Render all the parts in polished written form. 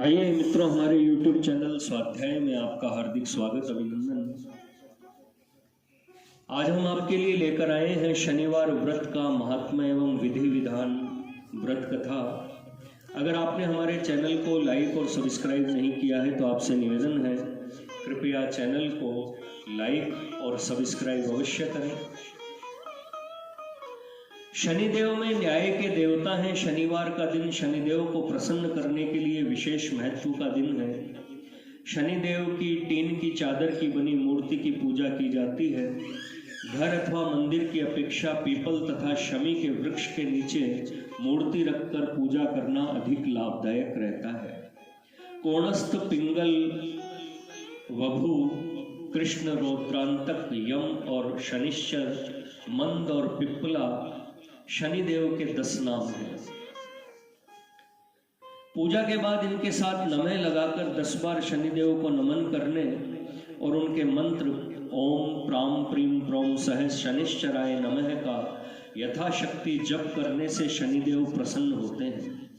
आइए मित्रों, हमारे YouTube चैनल स्वाध्याय में आपका हार्दिक स्वागत, अभिनंदन। आज हम आपके लिए लेकर आए हैं शनिवार व्रत का महात्म्य एवं विधि विधान व्रत कथा। अगर आपने हमारे चैनल को लाइक और सब्सक्राइब नहीं किया है तो आपसे निवेदन है, कृपया चैनल को लाइक और सब्सक्राइब अवश्य करें। शनिदेव में न्याय के देवता हैं। शनिवार का दिन शनिदेव को प्रसन्न करने के लिए विशेष महत्व का दिन है। शनिदेव की टीन की चादर की बनी मूर्ति की पूजा की जाती है। घर अथवा मंदिर की अपेक्षा पीपल तथा शमी के वृक्ष के नीचे मूर्ति रखकर पूजा करना अधिक लाभदायक रहता है। कोणस्थ, पिंगल, वभु, कृष्ण, रौद्रांतक, यम और शनिश्चर, मंद और पिप्पला शनिदेव के 10 नाम हैं। पूजा के बाद इनके साथ नमः लगाकर 10 बार शनिदेव को नमन करने और उनके मंत्र ओम प्राम प्रीम प्रोम सह शनिश्चराय नमः का यथाशक्ति जप करने से शनिदेव प्रसन्न होते हैं।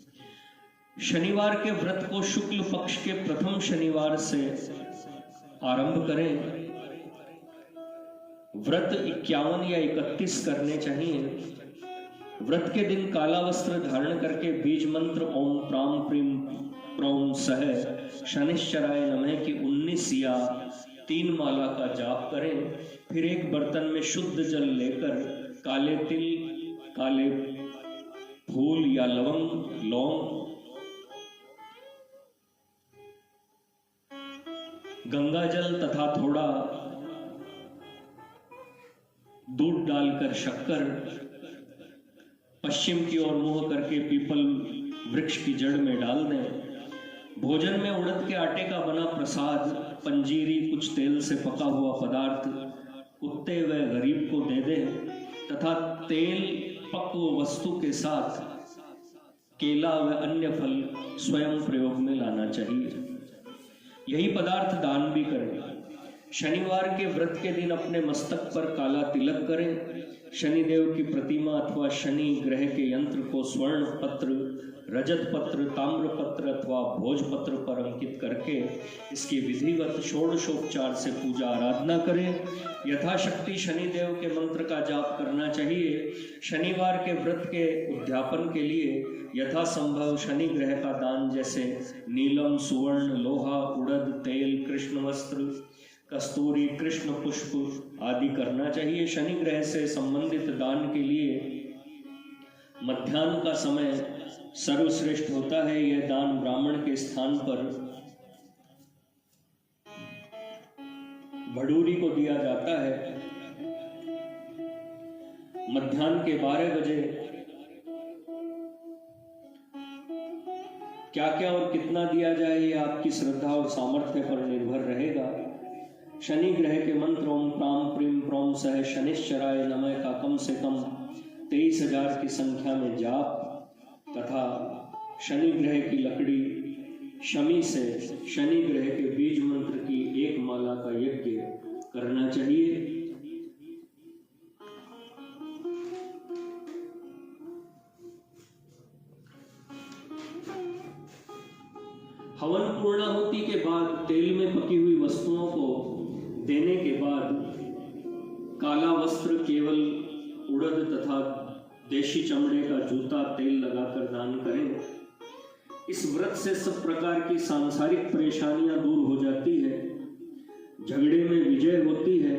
शनिवार के व्रत को शुक्ल पक्ष के प्रथम शनिवार से आरंभ करें। व्रत 51 या 31 करने चाहिए। व्रत के दिन काला वस्त्र धारण करके बीज मंत्र ओम प्राम प्रीम प्रोम सह शनिश्चराय नमः की 19 या 3 माला का जाप करें। फिर एक बर्तन में शुद्ध जल लेकर काले तिल, काले फूल या लवंग, लौंग, गंगा जल तथा थोड़ा दूध डालकर शक्कर पश्चिम की ओर मुंह करके पीपल वृक्ष की जड़ में डाल दें। भोजन में उड़द के आटे का बना प्रसाद, पंजीरी, कुछ तेल से पका हुआ पदार्थ कुत्ते व गरीब को दे दें तथा तेल पक्व वस्तु के साथ केला व अन्य फल स्वयं प्रयोग में लाना चाहिए। यही पदार्थ दान भी करें। शनिवार के व्रत के दिन अपने मस्तक पर काला तिलक करें। शनिदेव की प्रतिमा अथवा शनि ग्रह के यंत्र को स्वर्ण पत्र, रजत पत्र, ताम्र पत्र अथवा भोज पत्र पर अंकित करके इसकी विधिवत षोडशोपचार से पूजा आराधना करें। यथाशक्ति शनिदेव के मंत्र का जाप करना चाहिए। शनिवार के व्रत के उद्यापन के लिए यथासंभव शनि ग्रह का दान जैसे नीलम, सुवर्ण, लोहा, उड़द, तेल, कृष्ण वस्त्र, कस्तूरी, कृष्ण पुष्प आदि करना चाहिए। शनि ग्रह से संबंधित दान के लिए मध्याह्न का समय सर्वश्रेष्ठ होता है। यह दान ब्राह्मण के स्थान पर भड़ूरी को दिया जाता है। मध्याह्न के 12 बजे क्या क्या और कितना दिया जाए यह आपकी श्रद्धा और सामर्थ्य पर निर्भर रहेगा। शनि ग्रह के मंत्र ओम प्राम प्रीम प्रोम सह शनिश्चराय नमः का कम से कम 23,000 की संख्या में जाप तथा शनि ग्रह की लकड़ी शमी से शनि ग्रह के बीज मंत्र की 1 माला का यज्ञ करना चाहिए। हवन पूर्णाहुति के बाद तेल में पकी हुई वस्तुओं को देने के बाद काला वस्त्र केवल उड़द तथा देशी चमड़े का जूता तेल लगाकर दान करें। इस व्रत से सब प्रकार की सांसारिक परेशानियां दूर हो जाती है। झगड़े में विजय होती है।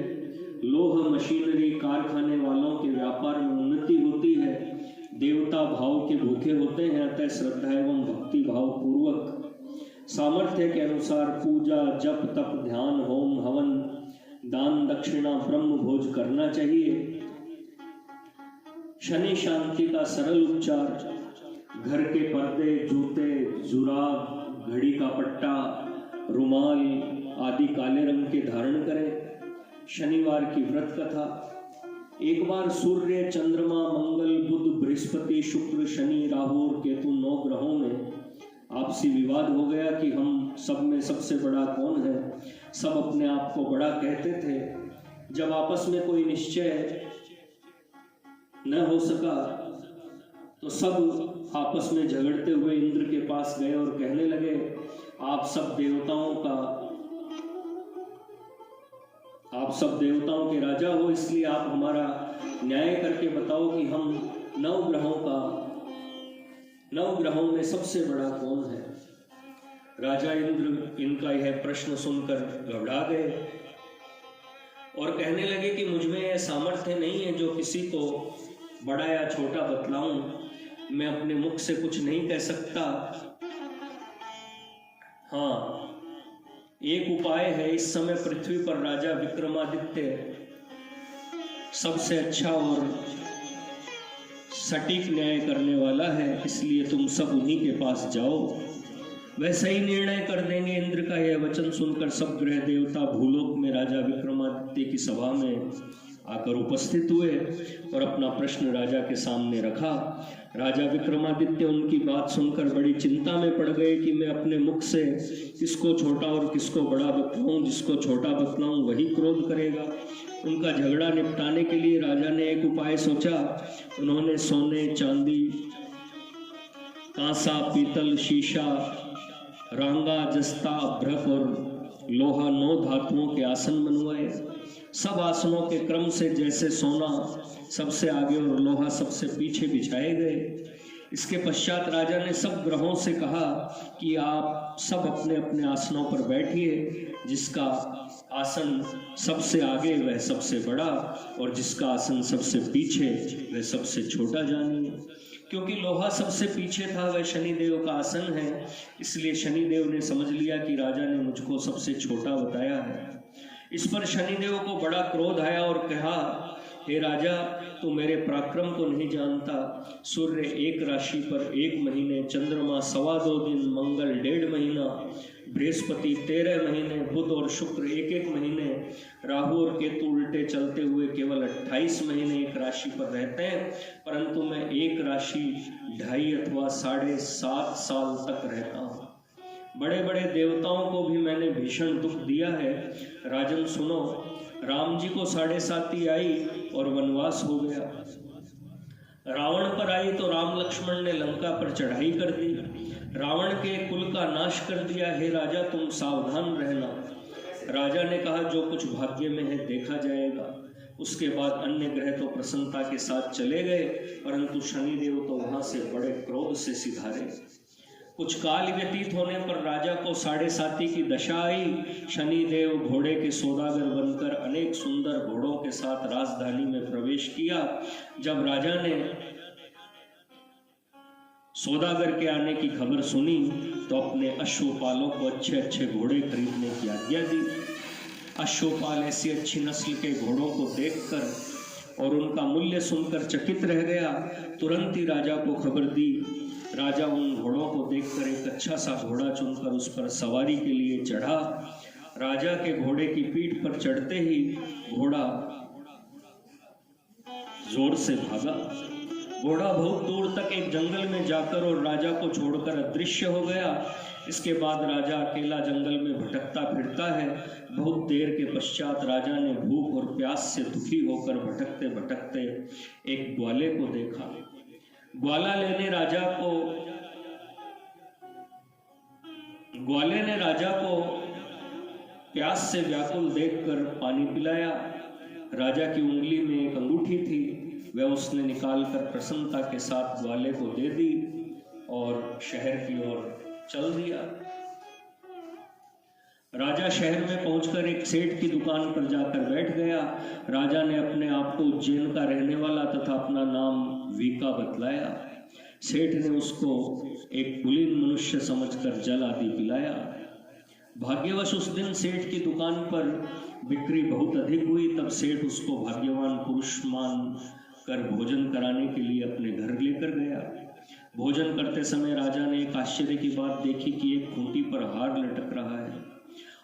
लोह मशीनरी कारखाने वालों के व्यापार में उन्नति होती है। देवता भाव के भूखे होते हैं, अतः श्रद्धा एवं भक्ति भाव पूर्वक सामर्थ्य के अनुसार पूजा, जप, तप, ध्यान, होम, हवन, दान, दक्षिणा, ब्रह्म भोज करना चाहिए। शनि शांति का सरल उपचार घर के पर्दे, जूते, जुराब, घड़ी का पट्टा, रुमाल आदि काले रंग के धारण करें। शनिवार की व्रत कथा। एक बार सूर्य, चंद्रमा, मंगल, बुध, बृहस्पति, शुक्र, शनि, राहु और केतु 9 ग्रहों में आपसी विवाद हो गया कि हम सब में सबसे बड़ा कौन है। सब अपने आप को बड़ा कहते थे। जब आपस में कोई निश्चय न हो सका तो सब आपस में झगड़ते हुए इंद्र के पास गए और कहने लगे आप सब देवताओं के राजा हो, इसलिए आप हमारा न्याय करके बताओ कि हम नौ ग्रहों में सबसे बड़ा कौन है। राजा इंद्र इनका यह प्रश्न सुनकर घबरा गए और कहने लगे कि मुझ में यह सामर्थ्य नहीं है जो किसी को बड़ा या छोटा बतलाऊं। मैं अपने मुख से कुछ नहीं कह सकता। हाँ, एक उपाय है। इस समय पृथ्वी पर राजा विक्रमादित्य सबसे अच्छा और सटीक न्याय करने वाला है, इसलिए तुम सब उन्हीं के पास जाओ, वह सही निर्णय कर देंगे। इंद्र का यह वचन सुनकर सब ग्रह देवता भूलोक में राजा विक्रमादित्य की सभा में आकर उपस्थित हुए और अपना प्रश्न राजा के सामने रखा। राजा विक्रमादित्य उनकी बात सुनकर बड़ी चिंता में पड़ गए कि मैं अपने मुख से किसको छोटा और किसको बड़ा बतलाऊं। जिसको छोटा बतलाऊं वही क्रोध करेगा। उनका झगड़ा निपटाने के लिए राजा ने एक उपाय सोचा। उन्होंने सोने, चांदी, कांसा, पीतल, शीशा, रांगा, जस्ता, अभ्रक और लोहा 9 धातुओं के आसन बनवाए। सब आसनों के क्रम से जैसे सोना सबसे आगे और लोहा सबसे पीछे बिछाए गए। इसके पश्चात राजा ने सब ग्रहों से कहा कि आप सब अपने अपने आसनों पर बैठिए। जिसका आसन सबसे आगे वह सबसे बड़ा और जिसका आसन सबसे पीछे वह सबसे छोटा जानिए। क्योंकि लोहा सबसे पीछे था, वह शनिदेव का आसन है, इसलिए शनिदेव ने समझ लिया कि राजा ने मुझको सबसे छोटा बताया है। इस पर शनिदेव को बड़ा क्रोध आया और कहा, हे राजा, तू मेरे पराक्रम को नहीं जानता। सूर्य 1 राशि पर 1 महीने, चंद्रमा 2.25 दिन, मंगल 1.5 महीना, बृहस्पति 13 महीने, बुध और शुक्र 1-1 महीने, राहु और केतु उल्टे चलते हुए केवल 28 महीने एक राशि पर रहते हैं, परंतु मैं एक राशि 2.5 अथवा 7.5 साल तक रहता हूँ। बड़े बड़े देवताओं को भी मैंने भीषण दुख दिया है। राजन सुनो, राम जी को 7.5 आई और वनवास हो गया। रावण पर आई तो राम लक्ष्मण ने लंका पर चढ़ाई कर दी, रावण के कुल का नाश कर दिया। हे राजा, तुम सावधान रहना। राजा ने कहा, जो कुछ भाग्य में है देखा जाएगा। उसके बाद अन्य ग्रह तो प्रसन्नता के साथ चले गए, परंतु शनिदेव तो वहां से बड़े क्रोध से सिधारे। कुछ काल व्यतीत होने पर राजा को 7.5 की दशा आई। शनिदेव घोड़े के सौदागर बनकर अनेक सुंदर घोड़ों के साथ राजधानी में प्रवेश किया। जब राजा ने सौदागर के आने की खबर सुनी तो अपने अश्वपालों को अच्छे अच्छे घोड़े खरीदने की आज्ञा दी। अश्वपाल ऐसी अच्छी नस्ल के घोड़ों को देखकर और उनका मूल्य सुनकर चकित रह गया। तुरंत ही राजा को खबर दी। राजा उन घोड़ों को देखकर एक अच्छा सा घोड़ा चुनकर उस पर सवारी के लिए चढ़ा। राजा के घोड़े की पीठ पर चढ़ते ही घोड़ा जोर से भागा। घोड़ा बहुत दूर तक एक जंगल में जाकर और राजा को छोड़कर अदृश्य हो गया। इसके बाद राजा अकेला जंगल में भटकता फिरता है। बहुत देर के पश्चात राजा ने भूख और प्यास से दुखी होकर भटकते भटकते एक ग्वाले को देखा। ग्वाले ने राजा को प्यास से व्याकुल देखकर पानी पिलाया। राजा की उंगली में एक अंगूठी थी, वह उसने निकालकर प्रसन्नता के साथ ग्वाले को दे दी और शहर की ओर चल दिया। राजा शहर में पहुंचकर एक सेठ की दुकान पर जाकर बैठ गया। राजा ने अपने आप को उज्जैन का रहने वाला तथा अपना नाम वीका बतलाया। सेठ ने उसको एक कुलीन मनुष्य समझकर जल आदि पिलाया। भाग्यवश उस दिन सेठ की दुकान पर बिक्री बहुत अधिक हुई। तब सेठ उसको भाग्यवान पुरुष मान कर भोजन कराने के लिए अपने घर लेकर गया। भोजन करते समय राजा ने एक आश्चर्य की बात देखी कि एक खूंटी पर हार लटक रहा है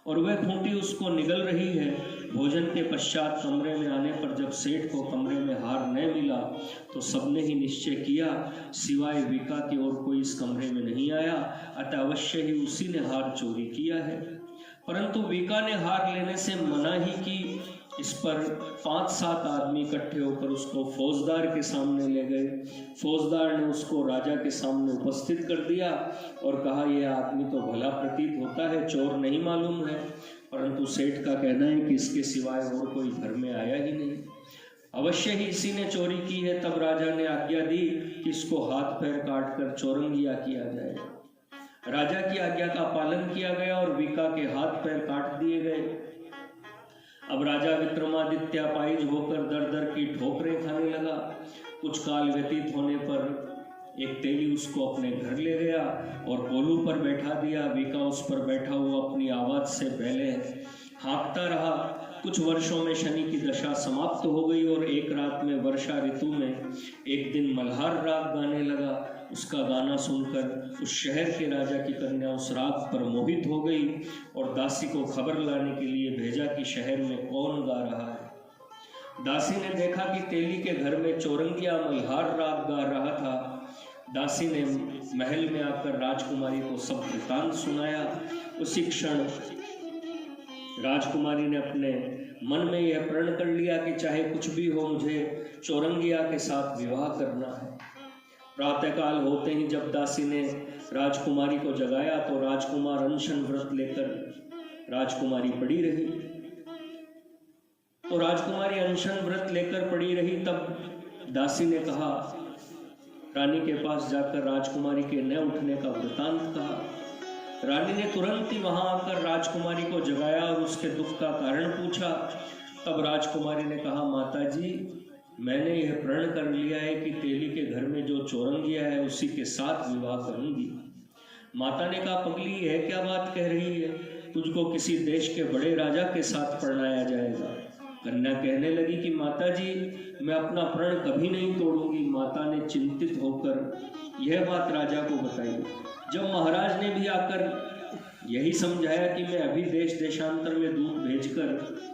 और वह खूंटी उसको निगल रही है। भोजन के पश्चात कमरे में आने पर जब सेठ को कमरे में हार न मिला तो सबने ही निश्चय किया सिवाय वीका के और कोई इस कमरे में नहीं आया, अतः अवश्य ही उसी ने हार चोरी किया है। परंतु वीका ने हार लेने से मना ही की। इस पर 5-7 आदमी इकट्ठे होकर उसको फौजदार के सामने ले गए। फौजदार ने उसको राजा के सामने उपस्थित कर दिया और कहा, यह आदमी तो भला प्रतीत होता है, चोर नहीं मालूम है, परंतु सेठ का कहना है कि इसके सिवाय और कोई घर में आया ही नहीं, अवश्य ही इसी ने चोरी की है। तब राजा ने आज्ञा दी कि इसको हाथ पैर काट कर चौरंगिया किया जाए। राजा की आज्ञा का पालन किया गया और वीका के हाथ पैर काट दिए गए। अब राजा विक्रमादित्य अपाहिज होकर दर दर की ठोकरें खाने लगा। कुछ काल व्यतीत होने पर एक तेली उसको अपने घर ले गया और कोलू पर बैठा दिया। वीका उस पर बैठा हुआ अपनी आवाज से पहले हाँकता रहा। कुछ वर्षों में शनि की दशा समाप्त हो गई और एक रात में वर्षा ऋतु में एक दिन मल्हार राग गाने लगा। उसका गाना सुनकर उस शहर के राजा की कन्या उस राग पर मोहित हो गई और दासी को खबर लाने के लिए भेजा कि शहर में कौन गा रहा है। दासी ने देखा कि तेली के घर में चौरंगिया मल्हार राग गा रहा था। दासी ने महल में आकर राजकुमारी को सब वृतांत सुनाया। उसी क्षण राजकुमारी ने अपने मन में यह प्रण कर लिया कि चाहे कुछ भी हो, मुझे चौरंगिया के साथ विवाह करना है। प्रातःकाल होते ही जब दासी ने राजकुमारी को जगाया तो राजकुमार अनशन व्रत लेकर राजकुमारी पड़ी रही। तो राजकुमारी अनशन व्रत लेकर पड़ी रही। तब दासी ने कहा, रानी के पास जाकर राजकुमारी के न उठने का वृतांत कहा। रानी ने तुरंत ही वहां आकर राजकुमारी को जगाया और उसके दुख का कारण पूछा। तब राजकुमारी ने कहा, माता जी, मैंने यह प्रण कर लिया है कि तेली के घर में जो चौरंगिया है उसी के साथ विवाह करूंगी। माता ने कहा, पगली, यह क्या बात कह रही है? तुझको किसी देश के बड़े राजा के साथ परणाया जाएगा। कन्या कहने लगी कि माता जी, मैं अपना प्रण कभी नहीं तोड़ूंगी। माता ने चिंतित होकर यह बात राजा को बताई। जब महाराज ने भी आकर यही समझाया कि मैं अभी देश देशांतर में दूत भेजकर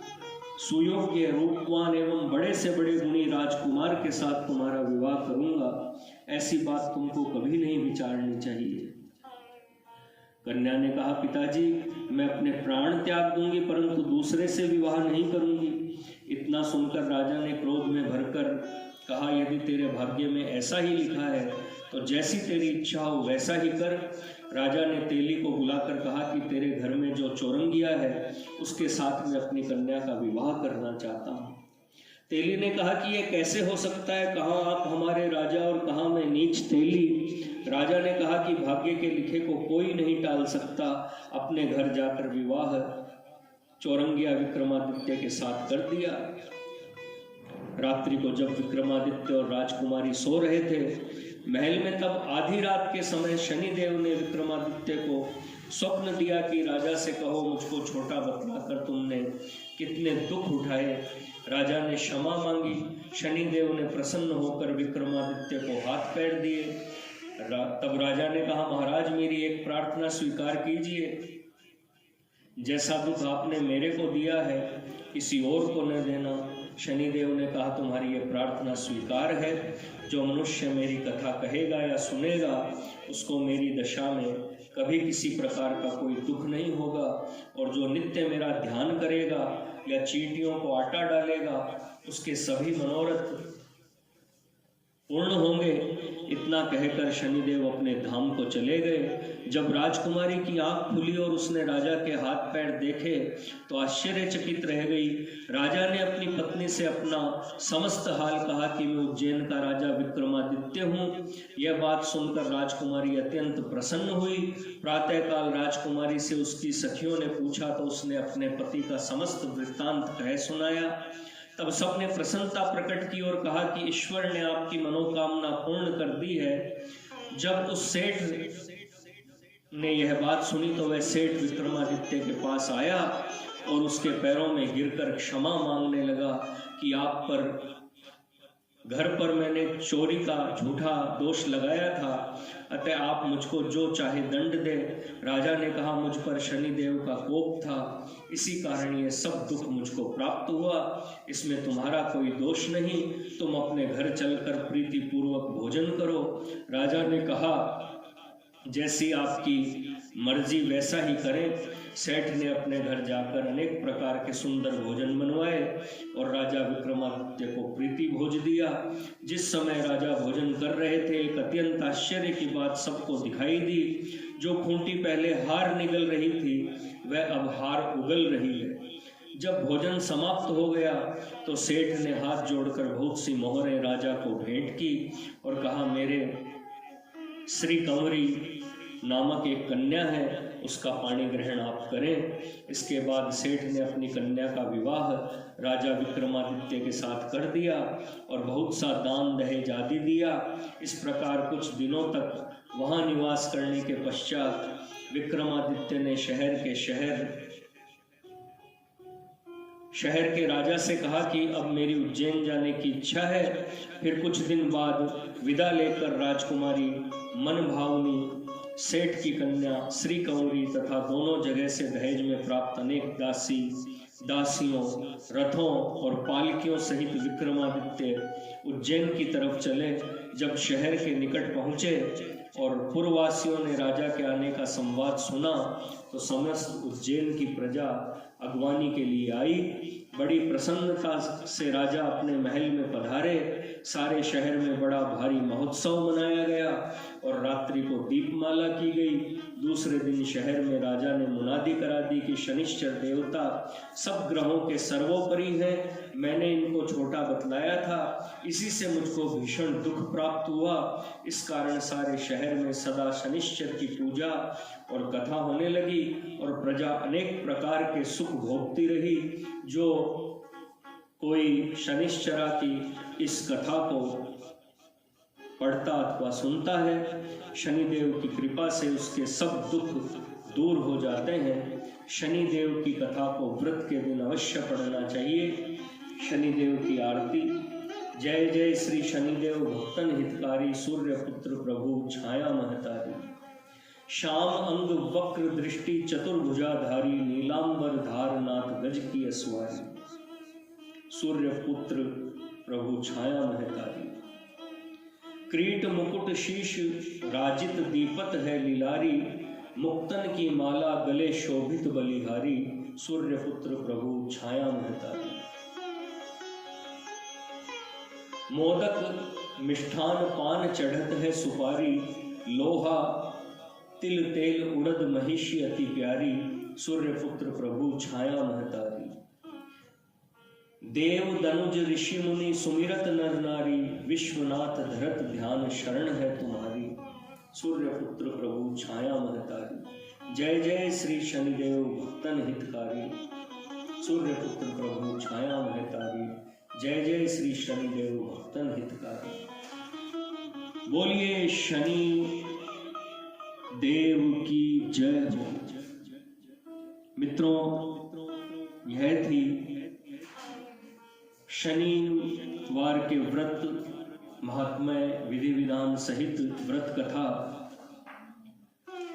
सुयोग्य, रूपवान एवं बड़े से बड़े गुणी राजकुमार के साथ तुम्हारा विवाह करूंगा, ऐसी बात तुमको कभी नहीं विचारनी चाहिए। कन्या ने कहा, पिताजी, मैं अपने प्राण त्याग दूंगी परंतु दूसरे से विवाह नहीं करूंगी। इतना सुनकर राजा ने क्रोध में भरकर कहा, यदि तेरे भाग्य में ऐसा ही लिखा है तो जैसी तेरी इच्छा हो वैसा ही कर। राजा ने तेली को बुलाकर कहा कि तेरे घर में जो चौरंगिया है उसके साथ मैं अपनी कन्या का विवाह करना चाहता हूँ। तेली ने कहा कि यह कैसे हो सकता है? कहाँ आप हमारे राजा और कहाँ मैं नीच तेली। राजा ने कहा कि भाग्य के लिखे को कोई नहीं टाल सकता। अपने घर जाकर विवाह चौरंगिया विक्रमादित्य के साथ कर दिया। रात्रि को जब विक्रमादित्य और राजकुमारी सो रहे थे महल में, तब आधी रात के समय शनिदेव ने विक्रमादित्य को स्वप्न दिया कि राजा से कहो, मुझको छोटा बतलाकर तुमने कितने दुख उठाए। राजा ने क्षमा मांगी। शनिदेव ने प्रसन्न होकर विक्रमादित्य को हाथ पैर दिए। तब राजा ने कहा, महाराज, मेरी एक प्रार्थना स्वीकार कीजिए। जैसा दुख आपने मेरे को दिया है किसी और को न देना। शनिदेव ने कहा, तुम्हारी ये प्रार्थना स्वीकार है। जो मनुष्य मेरी कथा कहेगा या सुनेगा उसको मेरी दशा में कभी किसी प्रकार का कोई दुख नहीं होगा, और जो नित्य मेरा ध्यान करेगा या चींटियों को आटा डालेगा उसके सभी मनोरथ पूर्ण होंगे। इतना कहकर शनिदेव अपने धाम को चले गए। जब राजकुमारी की आंख खुली और उसने राजा के हाथ पैर देखे तो आश्चर्यचकित रह गई। राजा ने अपनी पत्नी से अपना समस्त हाल कहा कि मैं उज्जैन का राजा विक्रमादित्य हूँ। यह बात सुनकर राजकुमारी अत्यंत प्रसन्न हुई। प्रातःकाल राजकुमारी से उसकी सखियों ने पूछा तो उसने अपने पति का समस्त वृत्तांत कह सुनाया। तब सबने प्रसन्नता प्रकट की और कहा कि ईश्वर ने आपकी मनोकामना पूर्ण कर दी है। जब उस सेठ ने यह बात सुनी तो वह सेठ विक्रमादित्य के पास आया और उसके पैरों में गिरकर क्षमा मांगने लगा कि आप पर घर पर मैंने चोरी का झूठा दोष लगाया था, अतः आप मुझको जो चाहे दंड दे। राजा ने कहा, मुझ पर शनिदेव का कोप था, इसी कारण ये सब दुख मुझको प्राप्त हुआ। इसमें तुम्हारा कोई दोष नहीं। तुम अपने घर चलकर प्रीति पूर्वक भोजन करो। राजा ने कहा, जैसी आपकी मर्जी वैसा ही करें। सेठ ने अपने घर जाकर अनेक प्रकार के सुंदर भोजन बनवाए और राजा विक्रमादित्य को प्रीति भोज दिया। जिस समय राजा भोजन कर रहे थे, एक अत्यंत आश्चर्य की बात सबको दिखाई दी। जो खूंटी पहले हार निगल रही थी, वह अब हार उगल रही है। जब भोजन समाप्त हो गया तो सेठ ने हाथ जोड़कर बहुत सी मोहरें राजा को भेंट की और कहा, मेरे श्री कंवरी नामक एक कन्या है, उसका पाणी ग्रहण आप करें। इसके बाद सेठ ने अपनी कन्या का विवाह राजा विक्रमादित्य के साथ कर दिया और बहुत सा दान दहेज आदि दिया। इस प्रकार कुछ दिनों तक वहां निवास करने के पश्चात विक्रमादित्य ने शहर के राजा से कहा कि अब मेरी उज्जैन जाने की इच्छा है। फिर कुछ दिन बाद विदा लेकर राजकुमारी मनभावनी, सेठ की कन्या श्री कंवरी तथा दोनों जगह से दहेज में प्राप्त अनेक दासियों, रथों और पालकियों सहित विक्रमादित्य उज्जैन की तरफ चले। जब शहर के निकट पहुंचे और पुरवासियों ने राजा के आने का संवाद सुना तो समस्त उज्जैन की प्रजा अगवानी के लिए आई। बड़ी प्रसन्नता से राजा अपने महल में पधारे। सारे शहर में बड़ा भारी महोत्सव मनाया गया और रात्रि को दीपमाला की गई। दूसरे दिन शहर में राजा ने मुनादी करा दी कि शनिश्चर देवता सब ग्रहों के सर्वोपरि हैं। मैंने इनको छोटा बतलाया था, इसी से मुझको भीषण दुख प्राप्त हुआ। इस कारण सारे शहर में सदा शनिश्चर की पूजा और कथा होने लगी और प्रजा अनेक प्रकार के सुख भोगती रही। जो कोई शनिश्चरा की इस कथा को पढ़ता अथवा सुनता है, शनिदेव की कृपा से उसके सब दुख दूर हो जाते हैं। शनिदेव की कथा को व्रत के दिन अवश्य पढ़ना चाहिए। शनिदेव की आरती। जय जय श्री शनिदेव भक्तन हितकारी, सूर्य पुत्र प्रभु छाया महतारी। श्याम अंग वक्र दृष्टि चतुर्भुजाधारी, नीलांबर धार नाथ गज की असवारी। सूर्य पुत्र प्रभु छाया महतारी। क्रीट मुकुट शीश राजित दीपत है लीलारी, मुक्तन की माला गले शोभित बलिहारी। सूर्य पुत्र प्रभु छाया महतारी। मोदक मिष्ठान पान चढ़त है सुपारी, लोहा तिल तेल उड़द महिषी अति प्यारी। सूर्य पुत्र प्रभु छाया महतारी। देव दनुज ऋषि मुनि सुमिरत नर नारी, विश्वनाथ धरत ध्यान शरण है तुम्हारी। सूर्य पुत्र प्रभु छाया महतारी। जय जय श्री शनिदेव भक्तन हितकारी, सूर्य पुत्र प्रभु छाया महतारी। जय जय श्री शनिदेव भक्तन हितकारी। बोलिए शनि देव की जय। मित्रों, यह थी शनिवार के व्रत महात्म्य विधि विधान सहित व्रत कथा।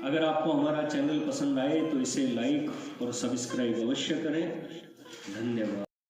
अगर आपको हमारा चैनल पसंद आए तो इसे लाइक और सब्सक्राइब अवश्य करें। धन्यवाद।